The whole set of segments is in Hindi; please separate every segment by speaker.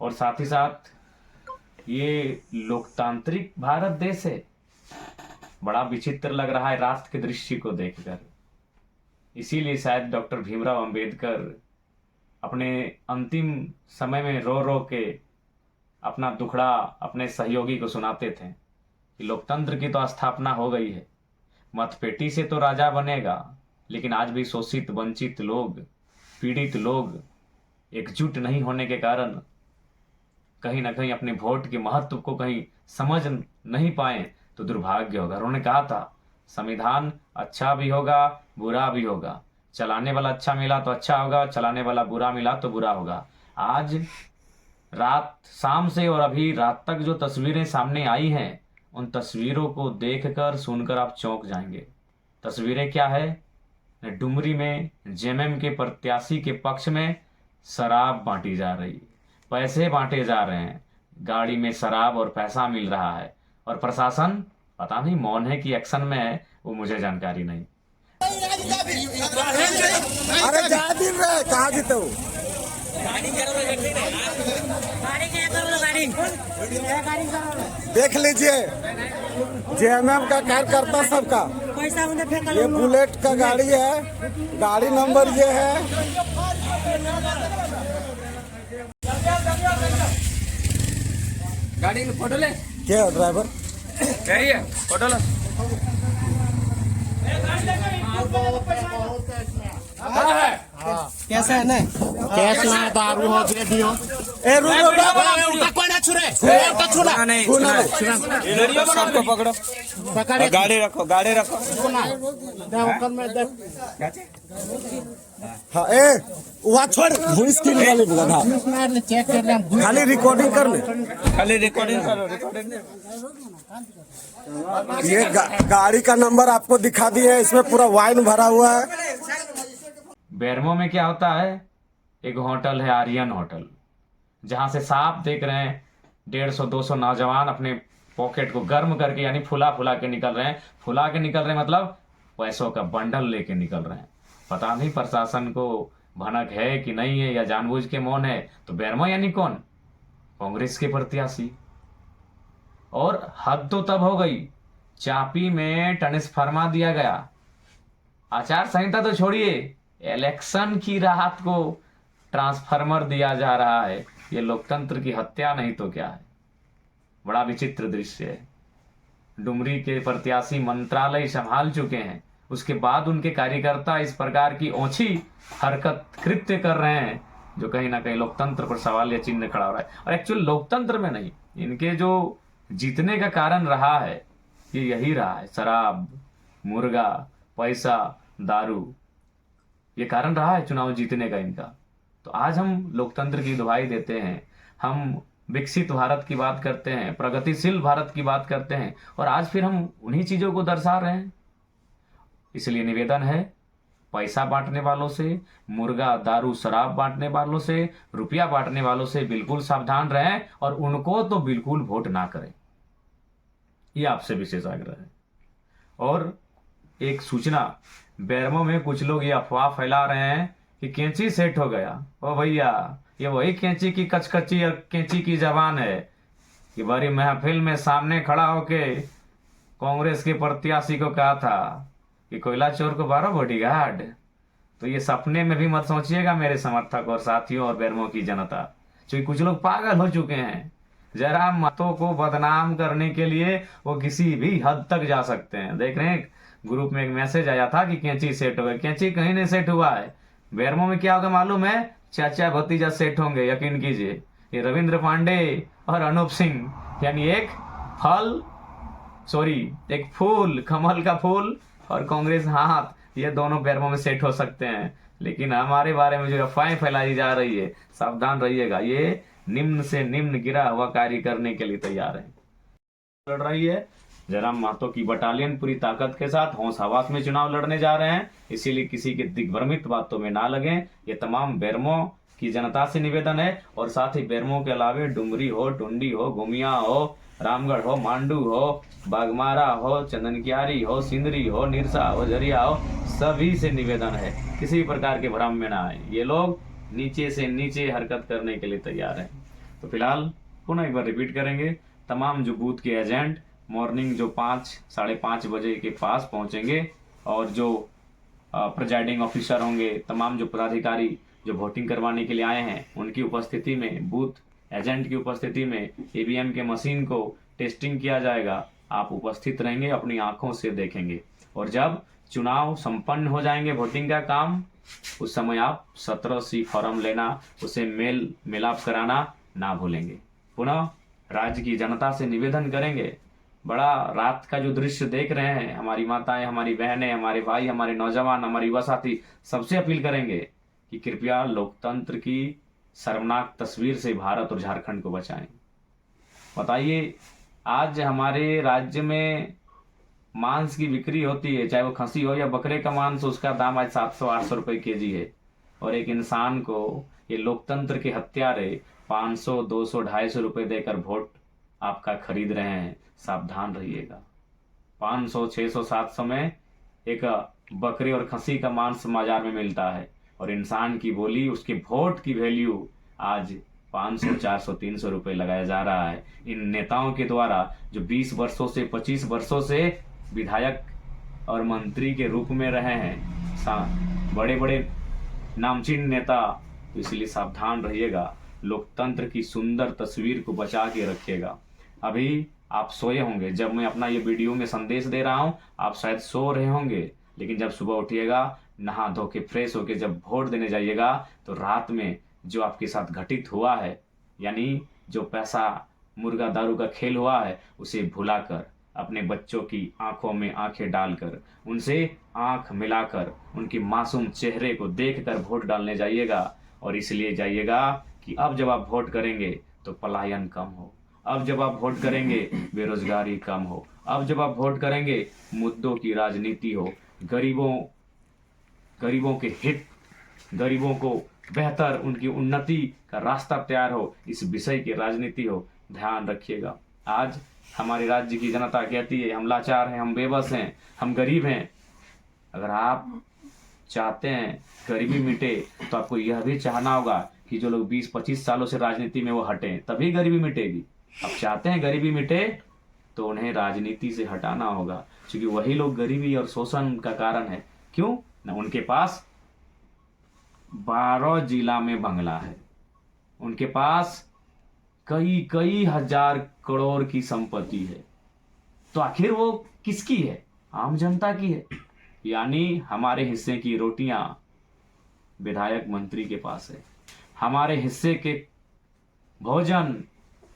Speaker 1: और साथ ही साथ ये लोकतांत्रिक भारत देश है। बड़ा विचित्र लग रहा है राष्ट्र के दृश्य को देखकर। इसीलिए शायद डॉक्टर भीमराव अंबेडकर अपने अंतिम समय में रो रो के अपना दुखड़ा अपने सहयोगी को सुनाते थे कि लोकतंत्र की तो स्थापना हो गई है, मतपेटी से तो राजा बनेगा, लेकिन आज भी शोषित वंचित लोग, पीड़ित लोग एकजुट नहीं होने के कारण कहीं ना कहीं अपने वोट के महत्व को कहीं समझ नहीं पाए तो दुर्भाग्य होगा। उन्होंने कहा था संविधान अच्छा भी होगा बुरा भी होगा, चलाने वाला अच्छा मिला तो अच्छा होगा, चलाने वाला बुरा मिला तो बुरा होगा। आज रात शाम से और अभी रात तक जो तस्वीरें सामने आई हैं, उन तस्वीरों को देखकर सुनकर आप चौंक जाएंगे। तस्वीरें क्या है? डुमरी में जेएमएम के प्रत्याशी के पक्ष में शराब बांटी जा रही, पैसे बांटे जा रहे हैं, गाड़ी में शराब और पैसा मिल रहा है, और प्रशासन पता नहीं मौन है कि एक्शन में है, वो मुझे जानकारी नहीं।
Speaker 2: अरे जा दिन रहे कहाँ जीते हो? देख लीजिए जेएमएम का कार्यकर्ता सबका, ये बुलेट का गाड़ी है, गाड़ी नंबर ये है।
Speaker 3: गाड़ी में फोटो ले,
Speaker 2: क्या है ड्राइवर?
Speaker 3: कह रही है फोटो ले।
Speaker 2: कैसा है ना?
Speaker 4: कैश ना दारू हो दे दियो।
Speaker 2: ए रुको
Speaker 4: कोई ना छुरे
Speaker 3: सुना नहीं, सबको पकड़ो,
Speaker 4: पकड़े
Speaker 3: गाड़ी रखो, गाड़ी रखो।
Speaker 2: हाँ ए वहाँ छोड़ भूस की निकाली बोला
Speaker 4: चेक कर ले,
Speaker 2: खाली रिकॉर्डिंग कर ले।
Speaker 3: खाली रिकॉर्डिंग करो, रिकॉर्डिंग।
Speaker 2: ये गाड़ी का नंबर आपको दिखा दिए, इसमें पूरा वाइन भरा हुआ है।
Speaker 1: बेरमो में क्या होता है? एक होटल है आर्यन होटल, जहां से साफ देख रहे हैं 150-200 नौजवान अपने पॉकेट को गर्म करके, यानी फुला फुला के निकल रहे हैं। फुला के निकल रहे हैं मतलब पैसों का बंडल लेके निकल रहे हैं। पता नहीं प्रशासन को भनक है कि नहीं है, या जानबूझ के मौन है। तो बेरमो यानी कौन? कांग्रेस के प्रत्याशी। और हद तो तब हो गई, चापी में ट्रांसफार्मा दिया गया। आचार संहिता तो छोड़िए, इलेक्शन की राहत को ट्रांसफार्मर दिया जा रहा है। ये लोकतंत्र की हत्या नहीं तो क्या है? बड़ा विचित्र दृश्य है। डुमरी के प्रत्याशी मंत्रालय संभाल चुके हैं, उसके बाद उनके कार्यकर्ता इस प्रकार की ओछी हरकत कृत्य कर रहे हैं, जो कहीं ना कहीं लोकतंत्र पर सवाल या चिन्ह खड़ा हो रहा है। और एक्चुअल लोकतंत्र में नहीं, इनके जो जीतने का कारण रहा है ये यही रहा है, शराब, मुर्गा, पैसा, दारू, ये कारण रहा है चुनाव जीतने का इनका। तो आज हम लोकतंत्र की दुहाई देते हैं, हम विकसित भारत की बात करते हैं, प्रगतिशील भारत की बात करते हैं, और आज फिर हम उन्हीं चीजों को दर्शा रहे हैं। इसलिए निवेदन है, पैसा बांटने वालों से, मुर्गा, दारू, शराब बांटने वालों से, रुपया बांटने वालों से बिल्कुल सावधान रहें, और उनको तो बिल्कुल वोट ना करें। ये आपसे विशेष आग्रह है। और एक सूचना, बेरमो में कुछ लोग ये अफवाह फैला रहे हैं कि कैंची सेट हो गया। ओ भैया, ये वही कैंची की कचकची और कैंची की जबान है कि बड़ी महफिल में सामने खड़ा होके कांग्रेस के प्रत्याशी को कहा था कि कोयला चोर को 12 बॉडीगार्ड। तो ये सपने में भी मत सोचिएगा मेरे समर्थक और साथियों और बेरमो की जनता, क्योंकि कुछ लोग पागल हो चुके हैं। जरा मतों को बदनाम करने के लिए वो किसी भी हद तक जा सकते हैं। देख रहे हैं ग्रुप में एक मैसेज आया था कि कैंची सेट हो गई, कैंची कहीं नहीं सेट हुआ है। बेरमो में क्या होगा मालूम है? चाचा भतीजा सेट होंगे, यकीन कीजिए। ये रविंद्र पांडे और अनूप सिंह, यानी एक फूल, कमल का फूल और कांग्रेस हाथ, ये दोनों बेरमो में सेट हो सकते हैं। लेकिन हमारे बारे में जो अफवाहें फैलाई जा रही है, सावधान रहिएगा, ये निम्न से निम्न गिरा हुआ कार्य करने के लिए तैयार है। लड़ रही है जयराम महतो की बटालियन पूरी ताकत के साथ होश हवास में चुनाव लड़ने जा रहे हैं। इसीलिए किसी के दिग्भ्रमित बातों में ना लगें। ये तमाम बेरमो की जनता से निवेदन है। और साथ ही बेरमो के अलावे डुमरी हो, टुंडी हो, गुमिया हो, रामगढ़ हो, मांडू हो, बागमारा हो, चंदनकियारी हो, सिंदरी हो, निरसा हो, झरिया हो, सभी से निवेदन है किसी प्रकार के भ्रम में ना आए। ये लोग नीचे से नीचे हरकत करने के लिए तैयार हैं। तो फिलहाल पुनः एक बार रिपीट करेंगे, तमाम जो बूथ के एजेंट मॉर्निंग जो 5 साढ़े 5 बजे के पास पहुंचेंगे और जो प्रिजाइडिंग ऑफिसर होंगे, तमाम जो पदाधिकारी जो वोटिंग करवाने के लिए आए हैं उनकी उपस्थिति में, बूथ एजेंट की उपस्थिति में ईवीएम के मशीन को टेस्टिंग किया जाएगा। आप उपस्थित रहेंगे, अपनी आंखों से देखेंगे और जब चुनाव संपन्न हो जाएंगे, वोटिंग का काम, उस समय आप 17C फॉर्म लेना, उसे मेल मिलाप कराना ना भूलेंगे। पुनः राज्य की जनता से निवेदन करेंगे, बड़ा रात का जो दृश्य देख रहे हैं, हमारी माताएं, हमारी बहनें, हमारे भाई, हमारे नौजवान, हमारे युवा साथी, सबसे अपील करेंगे कि कृपया लोकतंत्र की शर्मनाक तस्वीर से भारत और झारखंड को बचाएं। बताइए, आज हमारे राज्य में मांस की बिक्री होती है, चाहे वो खसी हो या बकरे का मांस, उसका दाम आज 700-800 रुपए केजी है और एक इंसान को ये लोकतंत्र के हत्यारे 500, 200, 250 रुपए देकर वोट आपका खरीद रहे हैं। सावधान रहिएगा। 500, 600, 700 में एक बकरे और खसी का मांस बाजार में मिलता है और इंसान की बोली, उसके वोट की वैल्यू आज 500, 400, 300 रुपए लगाया जा रहा है इन नेताओं के द्वारा, जो 20 वर्षों से 25 वर्षों से विधायक और मंत्री के रूप में रहे हैं, बड़े बड़े नामचीन नेता। तो इसलिए सावधान रहिएगा, लोकतंत्र की सुंदर तस्वीर को बचा के रखिएगा। अभी आप सोए होंगे, जब मैं अपना ये वीडियो में संदेश दे रहा हूँ आप शायद सो रहे होंगे, लेकिन जब सुबह उठिएगा, नहा धो के फ्रेश होके जब वोट देने जाइएगा, तो रात में जो आपके साथ घटित हुआ है, यानी जो पैसा मुर्गा दारू का खेल हुआ है, उसे भुलाकर, अपने बच्चों की आंखों में आंखें डालकर, उनसे आंख मिलाकर, उनके मासूम चेहरे को देखकर वोट डालने जाइएगा। और इसलिए जाइएगा कि अब जब आप वोट करेंगे तो पलायन कम हो, अब जब आप वोट करेंगे बेरोजगारी कम हो, अब जब आप वोट करेंगे मुद्दों की राजनीति हो, गरीबों के हित, गरीबों को बेहतर, उनकी उन्नति का रास्ता तैयार हो, इस विषय की राजनीति हो। ध्यान रखिएगा। आज हमारे राज्य की जनता कहती है हम लाचार हैं, हम बेबस हैं, हम गरीब हैं। अगर आप चाहते हैं गरीबी मिटे तो आपको यह भी चाहना होगा कि जो लोग 20-25 सालों से राजनीति में वो हटें, तभी गरीबी मिटेगी। अब चाहते हैं गरीबी मिटे तो उन्हें राजनीति से हटाना होगा, क्योंकि वही लोग गरीबी और शोषण का कारण है। क्यों ना? उनके पास 12 जिला में बंगला है, उनके पास कई हजार करोड़ की संपत्ति है, तो आखिर वो किसकी है? आम जनता की है। यानी हमारे हिस्से की रोटियां विधायक मंत्री के पास है, हमारे हिस्से के भोजन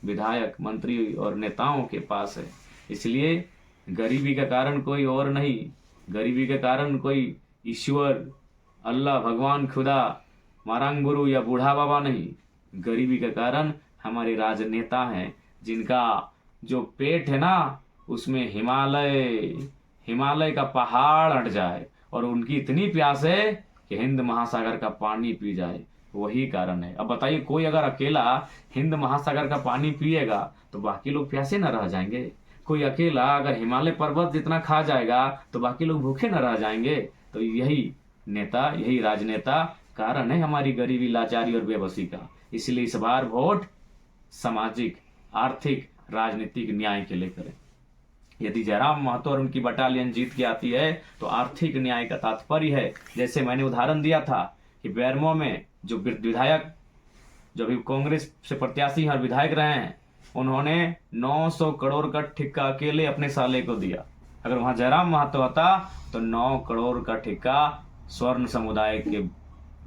Speaker 1: विधायक मंत्री और नेताओं के पास है। इसलिए गरीबी का कारण कोई और नहीं, गरीबी का कारण कोई ईश्वर, अल्लाह, भगवान, खुदा, मारंग गुरु या बूढ़ा बाबा नहीं। गरीबी का कारण हमारे राजनेता हैं, जिनका जो पेट है ना, उसमें हिमालय का पहाड़ हट जाए और उनकी इतनी प्यास है कि हिंद महासागर का पानी पी जाए, वही कारण है। अब बताइए, कोई अगर अकेला हिंद महासागर का पानी पिएगा तो बाकी लोग प्यासे न रह जाएंगे? कोई अकेला अगर हिमालय पर्वत जितना खा जाएगा तो बाकी लोग भूखे न रह जाएंगे? तो यही नेता, यही राजनेता कारण है हमारी गरीबी, लाचारी और बेबसी का। इसलिए इस बार वोट सामाजिक, आर्थिक, राजनीतिक न्याय के लिए करें। यदि जयराम महतो और उनकी बटालियन जीत के आती है तो आर्थिक न्याय का तात्पर्य है, जैसे मैंने उदाहरण दिया था कि बेरमो में जो विधायक, जो अभी कांग्रेस से प्रत्याशी और विधायक रहे हैं, उन्होंने 900 करोड़ का ठेका अकेले अपने साले को दिया। अगर वहां जयराम महतो होता तो 9 करोड़ का ठेका स्वर्ण समुदाय के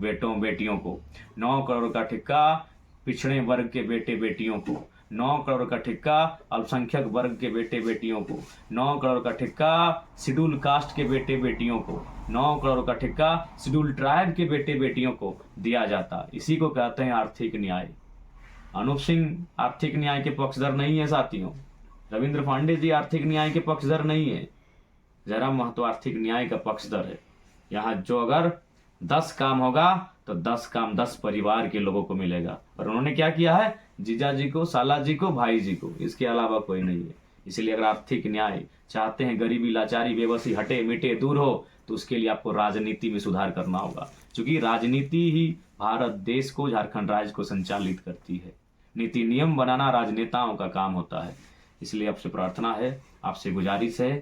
Speaker 1: बेटों बेटियों को, 9 करोड़ का ठेका पिछड़े वर्ग के बेटे बेटियों को, 9 करोड़ का ठेका अल्पसंख्यक वर्ग के बेटे बेटियों को, 9 करोड़ का ठेका शेड्यूल कास्ट के बेटे बेटियों को, 9 करोड़ का ठेका शेड्यूल ट्राइब के बेटे बेटियों को दिया जाता। इसी को कहते हैं आर्थिक न्याय। अनूप सिंह आर्थिक न्याय के पक्षधर नहीं है साथियों, रविंद्र पांडे जी आर्थिक न्याय के पक्षधर नहीं है, जयराम महतो आर्थिक न्याय का पक्षधर है। यहाँ जो अगर 10 काम होगा तो 10 काम 10 परिवार के लोगों को मिलेगा। और उन्होंने क्या किया है? जीजा जी को, साला जी को, भाई जी को, इसके अलावा कोई नहीं है। इसलिए अगर आर्थिक न्याय चाहते हैं, गरीबी, लाचारी, बेबसी हटे, मिटे, दूर हो, तो उसके लिए आपको राजनीति में सुधार करना होगा, क्योंकि राजनीति ही भारत देश को, झारखंड राज्य को संचालित करती है। नीति नियम बनाना राजनेताओं का काम होता है। इसलिए आपसे प्रार्थना है, आपसे गुजारिश है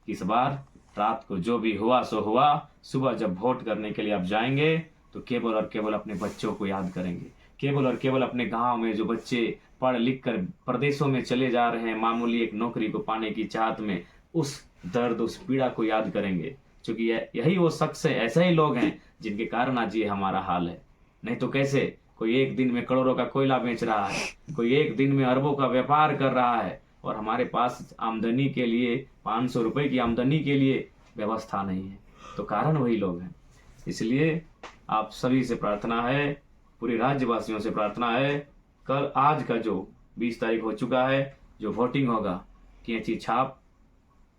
Speaker 1: कि इस बार रात को जो भी हुआ सो हुआ, सुबह जब वोट करने के लिए आप जाएंगे तो केवल और केवल अपने बच्चों को याद करेंगे, केवल और केवल अपने गांव में जो बच्चे पढ़ लिख कर प्रदेशों में चले जा रहे हैं मामूली एक नौकरी को पाने की चाहत में, उस दर्द उस पीड़ा को याद करेंगे, क्योंकि यही वो शख्स है, ऐसे ही लोग हैं जिनके कारण आज ये हमारा हाल है। नहीं तो कैसे कोई एक दिन में करोड़ों का कोयला बेच रहा है, कोई एक दिन में अरबों का व्यापार कर रहा है और हमारे पास आमदनी के लिए 500 रुपए की आमदनी के लिए व्यवस्था नहीं है, तो कारण वही लोग हैं। इसलिए आप सभी से प्रार्थना है, पूरे राज्यवासियों से प्रार्थना है, कल आज का जो 20 तारीख हो चुका है, जो वोटिंग होगा, कैंची छाप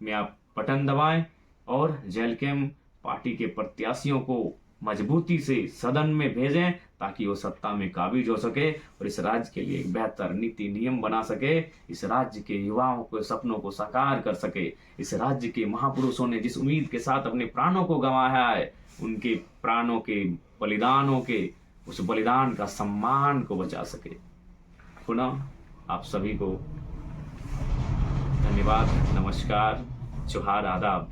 Speaker 1: में आप बटन दबाएं और जेलकेम पार्टी के प्रत्याशियों को मजबूती से सदन में भेजें ताकि वो सत्ता में काबिज हो सके और इस राज्य के लिए एक बेहतर नीति नियम बना सके, इस राज्य के युवाओं के सपनों को साकार कर सके। इस राज्य के महापुरुषों ने जिस उम्मीद के साथ अपने प्राणों को गंवाया है, उनके प्राणों के बलिदानों के उस बलिदान का सम्मान को बचा सके। पुनः आप सभी को धन्यवाद, नमस्कार, जोहार, आदाब।